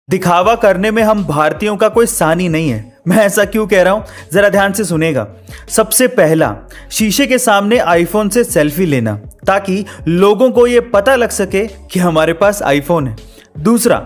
दिखावा करने में हम भारतीयों का कोई सानी नहीं है। मैं ऐसा क्यों कह रहा हूं, जरा ध्यान से सुनेगा। सबसे पहला, शीशे के सामने आईफोन से सेल्फी लेना ताकि लोगों को यह पता लग सके कि हमारे पास आईफोन है। दूसरा,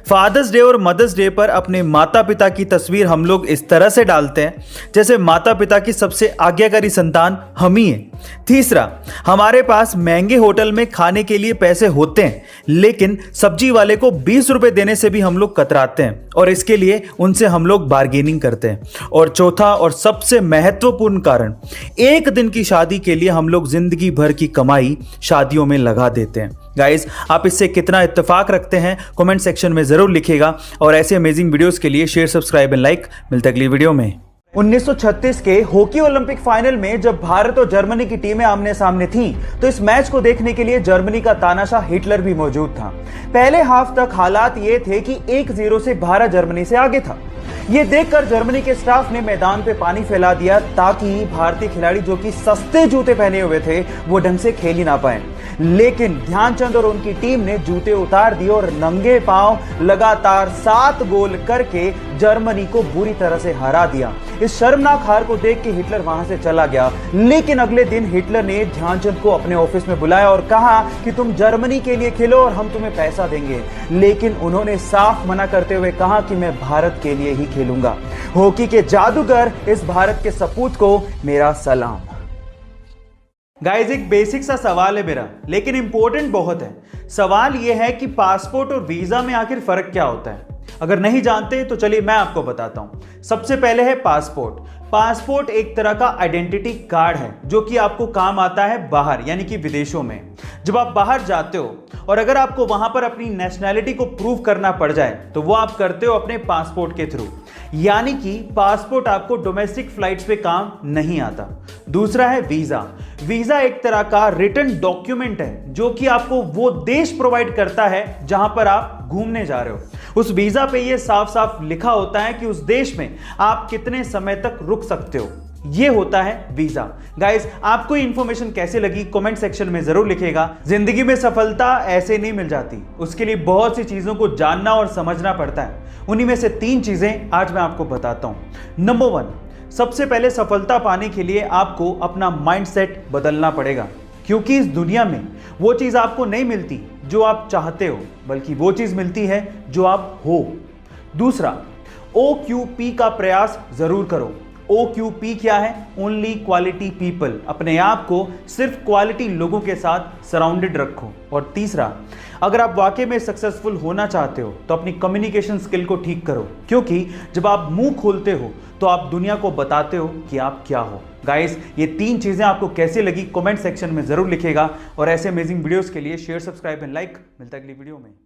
फादर्स डे और मदर्स डे पर अपने माता पिता की तस्वीर हम लोग इस तरह से डालते हैं जैसे माता पिता की सबसे आज्ञाकारी संतान हम ही हैं। तीसरा, हमारे पास महंगे होटल में खाने के लिए पैसे होते हैं लेकिन सब्जी वाले को 20 रुपए देने से भी हम लोग कतराते हैं और इसके लिए उनसे हम लोग बार्गेनिंग करते हैं। और चौथा और सबसे महत्वपूर्ण कारण, एक दिन की शादी के लिए हम लोग जिंदगी भर की कमाई शादियों में लगा देते हैं। गाइस, आप इससे कितना इत्तेफाक रखते हैं कमेंट सेक्शन में जरूर लिखिएगा और ऐसे अमेजिंग वीडियोस के लिए शेयर, सब्सक्राइब एंड लाइक। मिलते अगली वीडियो में। 1936 के हॉकी ओलंपिक फाइनल में जब भारत और जर्मनी की टीमें आमने सामने थीं, तो इस मैच को देखने के लिए जर्मनी का तानाशाह हिटलर भी मौजूद था। पहले हाफ तक हालात ये थे कि 1-0 से भारत जर्मनी से आगे था। ये देखकर जर्मनी के स्टाफ ने मैदान पे पानी फैला दिया ताकि भारतीय खिलाड़ी जो कि सस्ते जूते पहने हुए थे वो ढंग से खेल ही ना पाए। लेकिन ध्यानचंद और उनकी टीम ने जूते उतार दिए और नंगे पांव लगातार 7 गोल करके जर्मनी को बुरी तरह से हरा दिया। इस शर्मनाक हार को देख के हिटलर वहां से चला गया। लेकिन अगले दिन हिटलर ने ध्यानचंद को अपने ऑफिस में बुलाया और कहा कि तुम जर्मनी के लिए खेलो और हम तुम्हें पैसा देंगे। लेकिन उन्होंने साफ मना करते हुए कहा कि मैं भारत के लिए ही खेलूंगा। हॉकी के जादूगर इस भारत के सपूत को मेरा सलाम। गाइस, एक बेसिक सा सवाल है मेरा, लेकिन इंपॉर्टेंट बहुत है। सवाल यह है कि पासपोर्ट और वीजा में आखिर फर्क क्या होता है। अगर नहीं जानते तो चलिए मैं आपको बताता हूं। सबसे पहले है पासपोर्ट। पासपोर्ट एक तरह का आइडेंटिटी कार्ड है जो कि आपको काम आता है बाहर, यानी कि विदेशों में। जब आप बाहर जाते हो और अगर आपको वहां पर अपनी नेशनैलिटी को प्रूव करना पड़ जाए तो वो आप करते हो अपने पासपोर्ट के थ्रू, यानी कि पासपोर्ट आपको डोमेस्टिक फ्लाइट्स पे काम नहीं आता। दूसरा है वीजा। वीजा एक तरह का रिटन डॉक्यूमेंट है जो कि आपको वो देश प्रोवाइड करता है जहां पर आप घूमने जा रहे हो। उस वीजा पे ये साफ साफ लिखा होता है कि उस देश में आप कितने समय तक रुक सकते हो। ये होता है वीजा। गाइस, आपको इंफॉर्मेशन कैसे लगी कमेंट सेक्शन में जरूर लिखिएगा। जिंदगी में सफलता ऐसे नहीं मिल जाती, उसके लिए बहुत सी चीजों को जानना और समझना पड़ता है। उन्हीं में से 3 चीजें आज मैं आपको बताता हूं। नंबर 1, सबसे पहले सफलता पाने के लिए आपको अपना माइंडसेट बदलना पड़ेगा, क्योंकि इस दुनिया में वो चीज आपको नहीं मिलती जो आप चाहते हो, बल्कि वो चीज मिलती है जो आप हो। दूसरा, OQP का प्रयास जरूर करो। OQP क्या है? Only quality people. अपने आप को सिर्फ क्वालिटी लोगों के साथ सराउंडेड रखो। और तीसरा, अगर आप वाकई में सक्सेसफुल होना चाहते हो तो अपनी कम्युनिकेशन स्किल को ठीक करो, क्योंकि जब आप मुंह खोलते हो तो आप दुनिया को बताते हो कि आप क्या हो। गाइस, ये 3 चीजें आपको कैसे लगी कमेंट सेक्शन में जरूर लिखिएगा और ऐसे अमेजिंग वीडियोस के लिए शेयर, सब्सक्राइब एंड लाइक। मिलता है अगली वीडियो में।